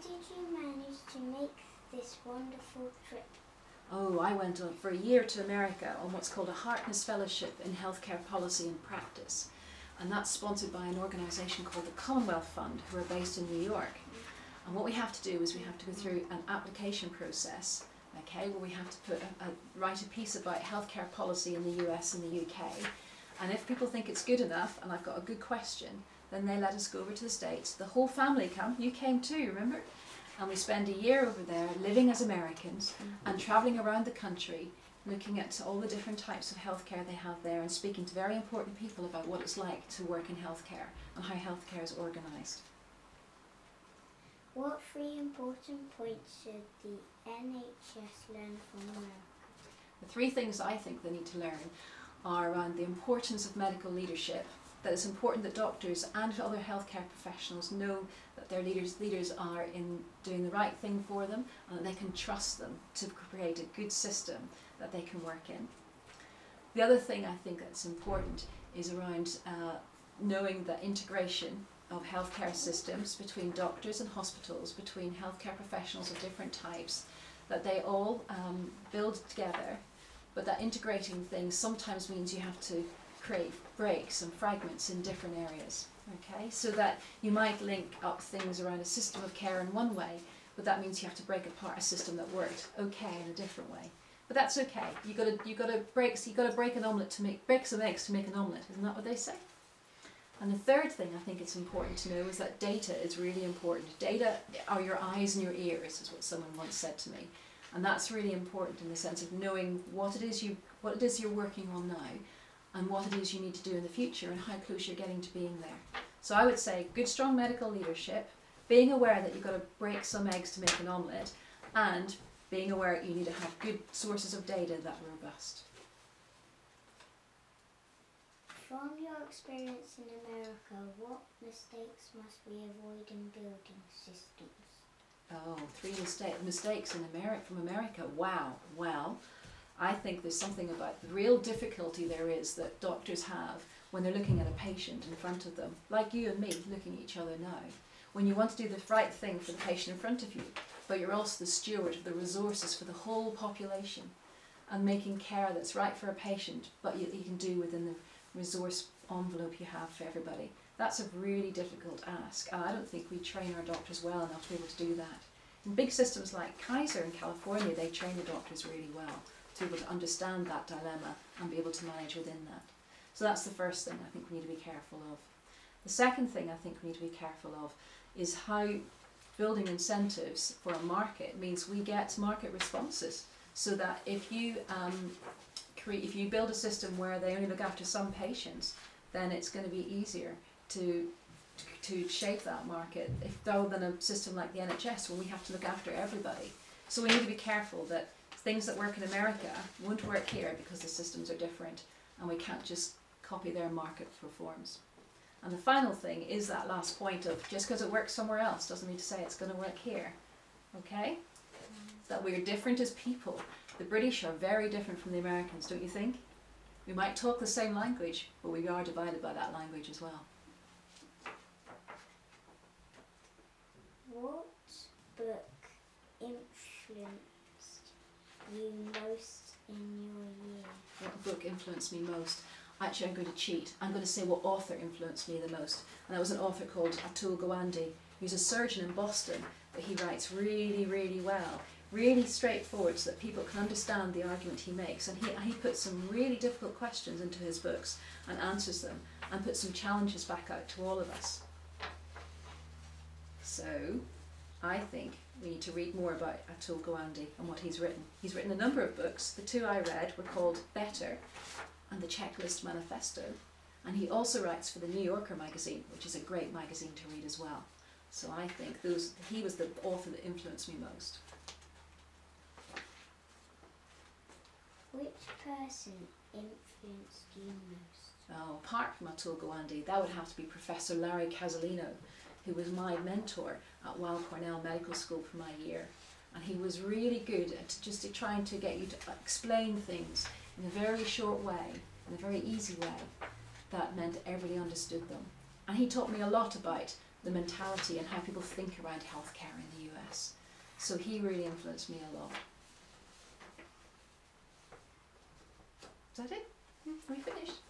did you manage to make this wonderful trip? Oh, I went on for a year to America on what's called a Harkness Fellowship in Healthcare Policy and Practice. And that's sponsored by an organisation called the Commonwealth Fund, who are based in New York. And what we have to do is we have to go through an application process, okay, where we have to write a piece about healthcare policy in the US and the UK. And if people think it's good enough, and I've got a good question, then they let us go over to the States. The whole family come. You came too, remember? And we spend a year over there living as Americans and travelling around the country, looking at all the different types of healthcare they have there and speaking to very important people about what it's like to work in healthcare and how healthcare is organised. What 3 important points should the NHS learn from America? The 3 things I think they need to learn are around the importance of medical leadership, that it's important that doctors and other healthcare professionals know that their leaders are in doing the right thing for them and that they can trust them to create a good system that they can work in. The other thing I think that's important is around knowing the integration of healthcare systems between doctors and hospitals, between healthcare professionals of different types, that they all build together, but that integrating things sometimes means you have to create breaks and fragments in different areas, okay? So that you might link up things around a system of care in one way, but that means you have to break apart a system that worked okay in a different way. But that's okay. You got to break an omelette to break some eggs to make an omelette. Isn't that what they say? And the third thing I think it's important to know is that data is really important. Data are your eyes and your ears, is what someone once said to me. And that's really important in the sense of knowing what it is you're working on now and what it is you need to do in the future and how close you're getting to being there. So I would say good strong medical leadership, being aware that you've got to break some eggs to make an omelette, and being aware you need to have good sources of data that are robust. From your experience in America, what mistakes must we avoid in building systems? Oh, 3 mistakes from America. Wow. Well, I think there's something about the real difficulty there is that doctors have when they're looking at a patient in front of them, like you and me looking at each other now, when you want to do the right thing for the patient in front of you, but you're also the steward of the resources for the whole population and making care that's right for a patient, but you can do within the resource envelope you have for everybody. That's a really difficult ask, and I don't think we train our doctors well enough to be able to do that. In big systems like Kaiser in California, they train the doctors really well to be able to understand that dilemma and be able to manage within that. So that's the first thing I think we need to be careful of. The second thing I think we need to be careful of is how building incentives for a market means we get market responses, so that if you build a system where they only look after some patients, then it's going to be easier to shape that market, rather than a system like the NHS where we have to look after everybody. So we need to be careful that things that work in America won't work here because the systems are different and we can't just copy their market reforms. And the final thing is that last point of just because it works somewhere else doesn't mean to say it's going to work here. Okay? That we're different as people. The British are very different from the Americans, don't you think? We might talk the same language, but we are divided by that language as well. What book influenced you most in your year? What book influenced me most? Actually, I'm going to cheat. I'm going to say what author influenced me the most. And that was an author called Atul Gawande. He's a surgeon in Boston, but he writes really, really well. Really straightforward so that people can understand the argument he makes. And he puts some really difficult questions into his books and answers them and puts some challenges back out to all of us. So I think we need to read more about Atul Gawande and what he's written. He's written a number of books. The 2 I read were called Better and The Checklist Manifesto. And he also writes for the New Yorker magazine, which is a great magazine to read as well. So I think he was the author that influenced me most. Which person influenced you most? Oh, apart from Atul Gawande, that would have to be Professor Larry Casalino, who was my mentor at Weill Cornell Medical School for my year. And he was really good at just trying to get you to explain things in a very short way, in a very easy way, that meant everybody understood them. And he taught me a lot about the mentality and how people think around healthcare in the US. So he really influenced me a lot. Is that it? Are we finished?